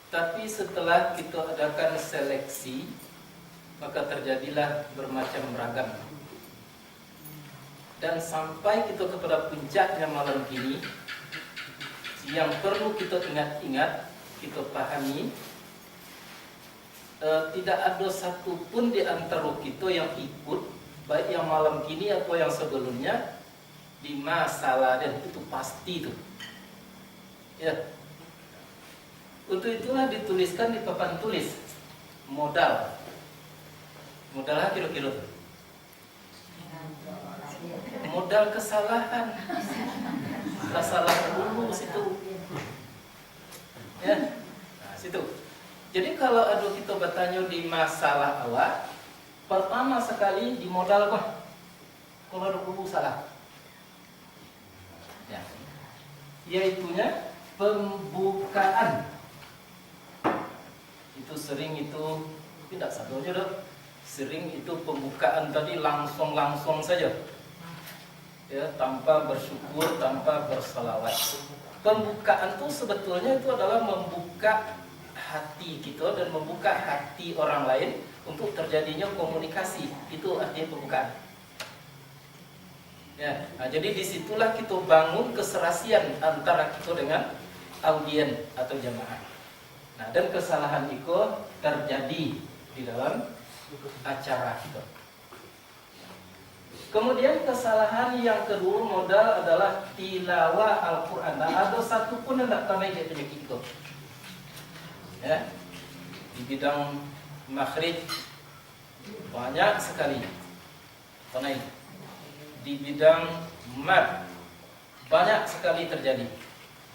Tapi setelah kita adakan seleksi, maka terjadilah bermacam ragam. Dan sampai kita kepada puncaknya malam ini, yang perlu kita ingat-ingat, kita pahami, tidak ada satupun di antara kita yang ikut, baik yang malam ini atau yang sebelumnya, di masalah, dan itu pasti itu. Ya. Untuk itulah dituliskan di papan tulis modal. Modal kira-kira tuh. Modal kesalahan. Kesalahan dulu situ. Ya. Nah, situ. Jadi kalau ada kita bertanya di masalah awal, pertama sekali di modal apa? Kalau ada dulu salah. Ya. Yaitunya pembukaan. Itu sering itu tidak satunya dong. Sering itu pembukaan tadi langsung saja. Ya, tanpa bersyukur, tanpa bersalawat. Pembukaan itu sebetulnya itu adalah membuka hati kita dan membuka hati orang lain untuk terjadinya komunikasi. Itu artinya pembukaan. Ya, nah, jadi disitulah kita bangun keserasian antara kita dengan audien atau jamaah. Nah, dan kesalahan itu terjadi di dalam acara kita. Kemudian kesalahan yang kedua modal adalah tilawah Al-Quran. Nah, ada satu pun yang tidak tahu penyakit itu. Ya, di bidang makhrij banyak sekali. Tanai. Di bidang mad banyak sekali terjadi.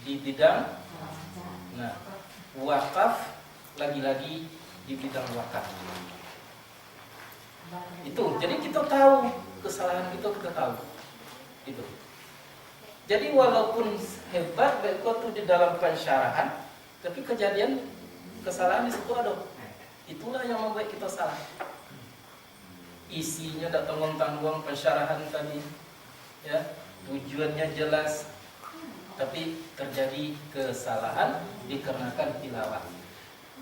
Di bidang wakaf lagi-lagi di bidang wakaf. Itu. Jadi kita tahu kesalahan kita tahu. Itu. Jadi walaupun hebat baik itu di dalam pensyarahan, tapi kejadian kesalahan di situ ada. Itulah yang membuat kita salah. Isinya tidak tanggung-tanggung pensyarahan tadi, ya, tujuannya jelas, tapi terjadi kesalahan dikarenakan tilawah.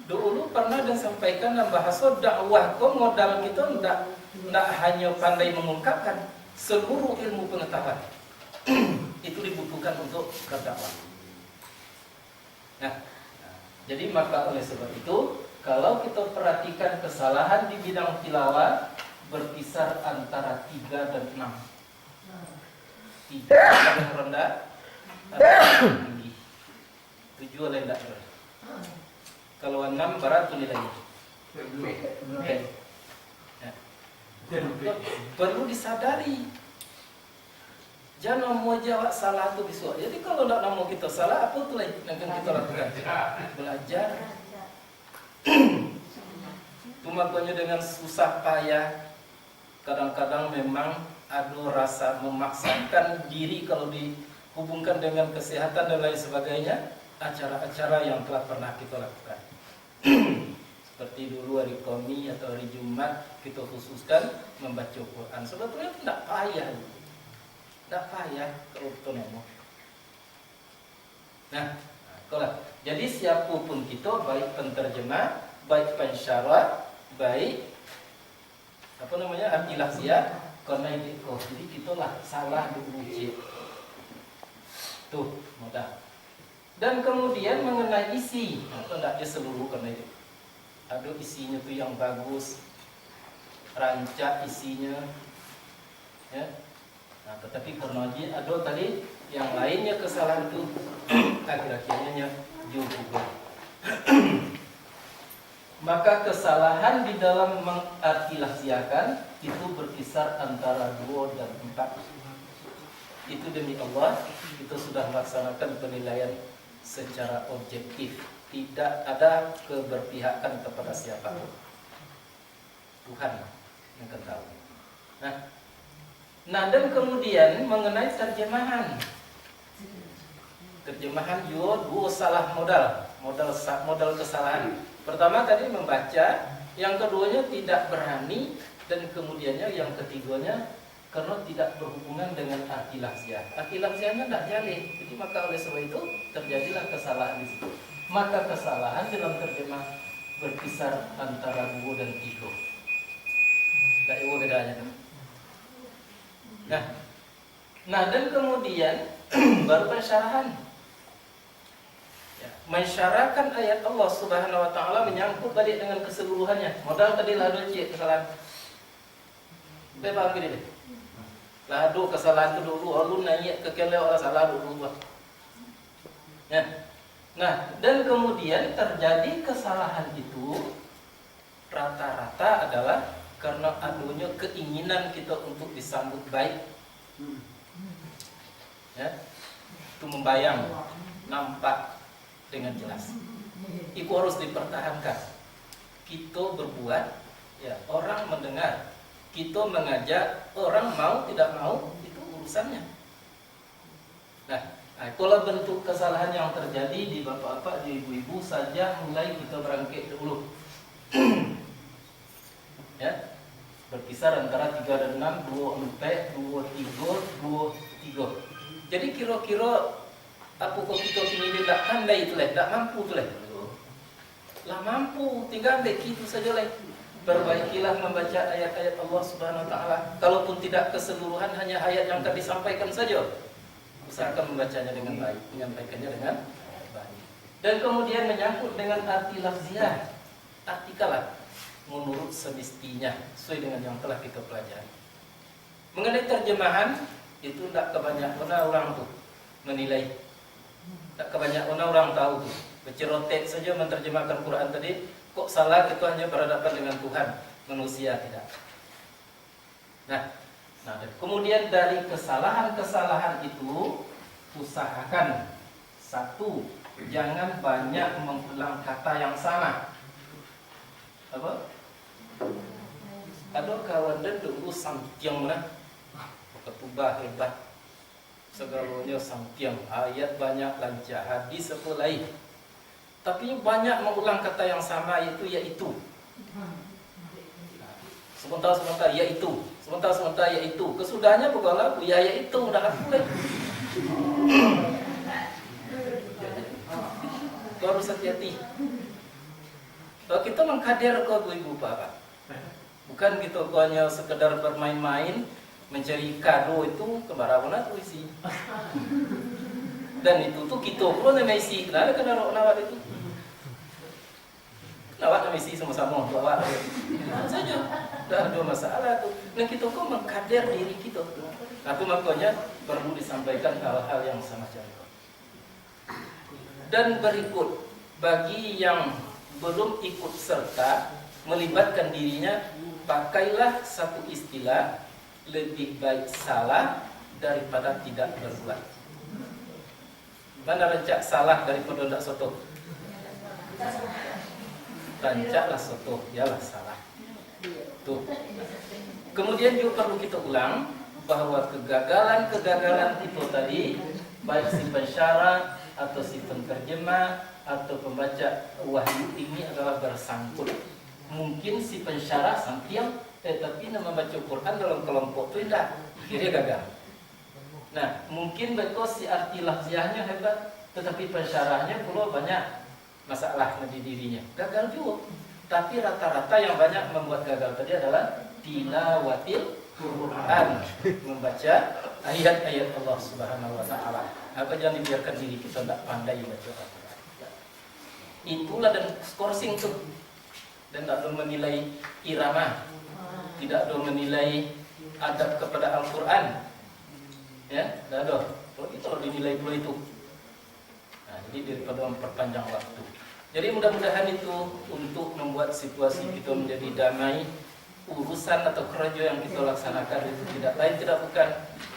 Dulu pernah dan sampaikan dalam bahasa dakwah, kok modal kita tidak hanya pandai mengungkapkan, seluruh ilmu pengetahuan itu dibutuhkan untuk berdakwah. Nah, jadi maka oleh sebab itu, kalau kita perhatikan kesalahan di bidang tilawah berkisar antara 3 dan 6. 3 paling rendah, atau tinggi. 7 oleh tidak berat. Kalau 6 berat tu nilainya. Ya. Perlu disadari. Jangan mau jawab salah tu besok. Jadi kalau tidak mau kita salah, apa tu yang akan kita lakukan? Belajar. Itu makanya dengan susah payah. Kadang-kadang memang ada rasa memaksakan diri kalau dihubungkan dengan kesehatan dan lain sebagainya. Acara-acara yang telah pernah kita lakukan. Seperti dulu hari Qomi atau hari Jumat kita khususkan membaca Quran. Sebetulnya tidak payah. Tidak payah kalau kita ngomong. Nah, jadi siapapun kita, baik penterjemah, baik pensyarah, baik ahli lafziyah, karena itu jadi kita lah salah diuji. Tuh, mudah. Dan kemudian mengenai isi, atau tidak dia seluruh karena itu. Ada isinya tuh yang bagus, rancak isinya, ya. Nah, tetapi karena ada tadi yang lainnya kesalahan itu akhir-akhirnya juga. Maka kesalahan di dalam mengartilasiakan itu berkisar antara 2 dan 4. Itu demi Allah, kita sudah melaksanakan penilaian secara objektif. Tidak ada keberpihakan kepada siapapun. Tuhan yang tahu. Nah, dan kemudian mengenai terjemahan. Terjemahan juga 2 salah modal kesalahan. Pertama tadi membaca, yang keduanya tidak berani, dan kemudiannya yang ketiganya karena tidak berhubungan dengan arti lafziah. Arti lafziahnya tidak jalin. Jadi maka oleh sebab itu terjadilah kesalahan di situ. Maka kesalahan dalam terjemah berkisar antara 2 dan 3. Tidak ada bedanya kan? Nah dan kemudian baru pensyarahan. Ya, mensyarahkan ayat Allah Subhanahu wa taala menyangkut tadi dengan keseluruhannya. Modal tadi lado cik kesalahan. Paham gini deh. Lado kesalahan itu dulu, alun naik ke kele orang salah dulu. Ya. Nah, dan kemudian terjadi kesalahan itu rata-rata adalah karena adanya keinginan kita untuk disambut baik. Ya. Itu membayang, nampak dengan jelas. Itu harus dipertahankan. Kita berbuat, ya orang mendengar. Kita mengajak, orang mau tidak mau itu urusannya. Nah, itulah bentuk kesalahan yang terjadi di bapak-bapak, di ibu-ibu saja mulai kita berangkat dulu. Ya, berkisar antara 3 dan 6, 24, 23. Jadi kira-kira apa kok kita ini tidak pandai itu lah, tidak mampu itu lah. Lah mampu, tinggal ambil gitu saja lah. Perbaikilah membaca ayat-ayat Allah Subhanahu wa taala. Kalaupun tidak keseluruhan, hanya ayat yang akan disampaikan saja. Usahakan membacanya dengan baik, menyampaikannya dengan baik. Dan kemudian menyangkut dengan arti lafziah, artikalah menurut semestinya, sesuai dengan yang telah kita pelajari. Mengenai terjemahan, itu tidak kebanyakan orang tuh menilai. Tak kebanyakan orang tahu tuh. Bercerotek saja menerjemahkan Quran tadi, kok salah itu hanya berhadapan dengan Tuhan, manusia tidak. Nah, kemudian dari kesalahan-kesalahan itu usahakan satu, jangan banyak mengulang kata yang sama. Apa? Ada kawan dan dulu sampiang mana? Ketubah hebat. Segalanya sampiang, ayat banyak lancar, hadis apa lain. Tapi banyak mengulang kata yang sama yaitu. Sebentar yaitu. Sebentar yaitu. Kesudahnya bukan lagu yaitu dah mulai. Kau harus hati-hati. Kalau kita mengkader kau ibu bapak, bukan gitu kau hanya sekedar bermain-main mencari kado itu kemana-mana tuh isi. Dan itu tuh kita pun yang isi. Kenapa kena nawat itu? Nawat yang isi sama-sama bawa. Saja. Dah ada masalah tuh. Dan kita kok mengkader diri kita. Aku makanya perlu disampaikan hal-hal yang semacam itu. Dan berikut, bagi yang belum ikut serta melibatkan dirinya, pakailah satu istilah, lebih baik salah daripada tidak berbuat. Mana rancak salah daripada tidak soto? Rancaklah soto, ialah salah. Tuh. Kemudian juga perlu kita ulang bahwa kegagalan itu tadi, baik si pensyarah atau si penterjemah atau pembaca wahyu ini adalah bersangkut. Mungkin si pensyarah sampiang, tetapi membaca Quran dalam kelompok itu tidak, akhirnya gagal. Nah, mungkin betul si arti lafziahnya hebat, tetapi pensyarahnya pula banyak masalah di dirinya, gagal juga. Tapi rata-rata yang banyak membuat gagal tadi adalah tilawatil Quran, membaca ayat-ayat Allah Subhanahu wa taala. Apa jangan dibiarkan diri kita tidak pandai baca Al-Quran. Itulah dan skorsing tuh. Dan tidak ada menilai irama, tidak ada menilai adab kepada Al-Quran. Ya, tidak ada. Kalau itu dinilai pula itu. Nah, jadi daripada memperpanjang waktu. Jadi mudah-mudahan itu untuk membuat situasi kita menjadi damai. Urusan atau kerja yang kita laksanakan itu tidak lain tidak bukan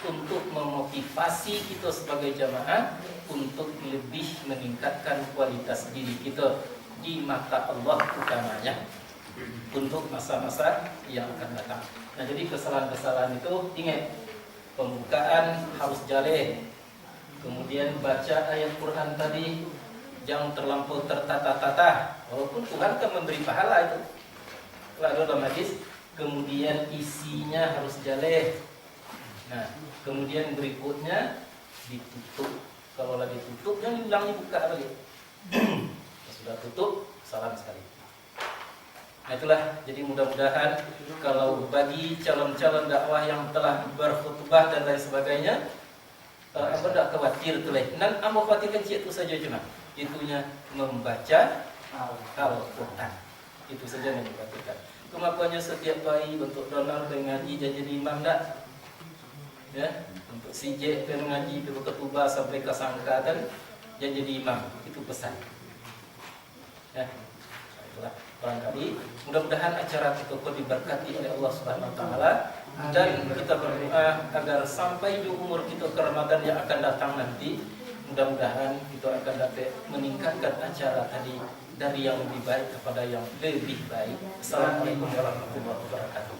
untuk memotivasi kita sebagai jamaah untuk lebih meningkatkan kualitas diri kita di mata Allah utamanya untuk masa-masa yang akan datang. Nah, jadi kesalahan-kesalahan itu ingat, pembukaan harus jaleh, kemudian baca ayat Quran tadi jangan terlampau tertata-tata, walaupun Tuhan kan memberi pahala itu. Lalu dalam hadis, kemudian isinya harus jaleh. Nah, kemudian berikutnya ditutup. Kalau lagi tutup, jangan diulangi buka lagi. sudah tutup, salam sekali. Nah itulah, jadi mudah-mudahan kalau bagi calon-calon dakwah yang telah berkhutbah dan lain sebagainya, apa tak khawatir tu lain. Dan amo khawatirkan itu saja cuma, itunya membaca Al-Quran. Itu saja yang dikatakan. Kemampuannya setiap hari untuk Donald ngaji dan jadi imam tak? Ya, untuk CJ dan ngaji dari ketubah sampai ke sangka dan jadi imam. Itu pesan. Ya, itulah barangkali. Mudah-mudahan acara kita diberkati oleh Allah Subhanahu Wa Taala dan kita berdoa agar sampai di umur kita ke Ramadan yang akan datang nanti, mudah-mudahan kita akan dapat meningkatkan acara tadi dari yang lebih baik kepada yang lebih baik. Assalamualaikum warahmatullahi wabarakatuh.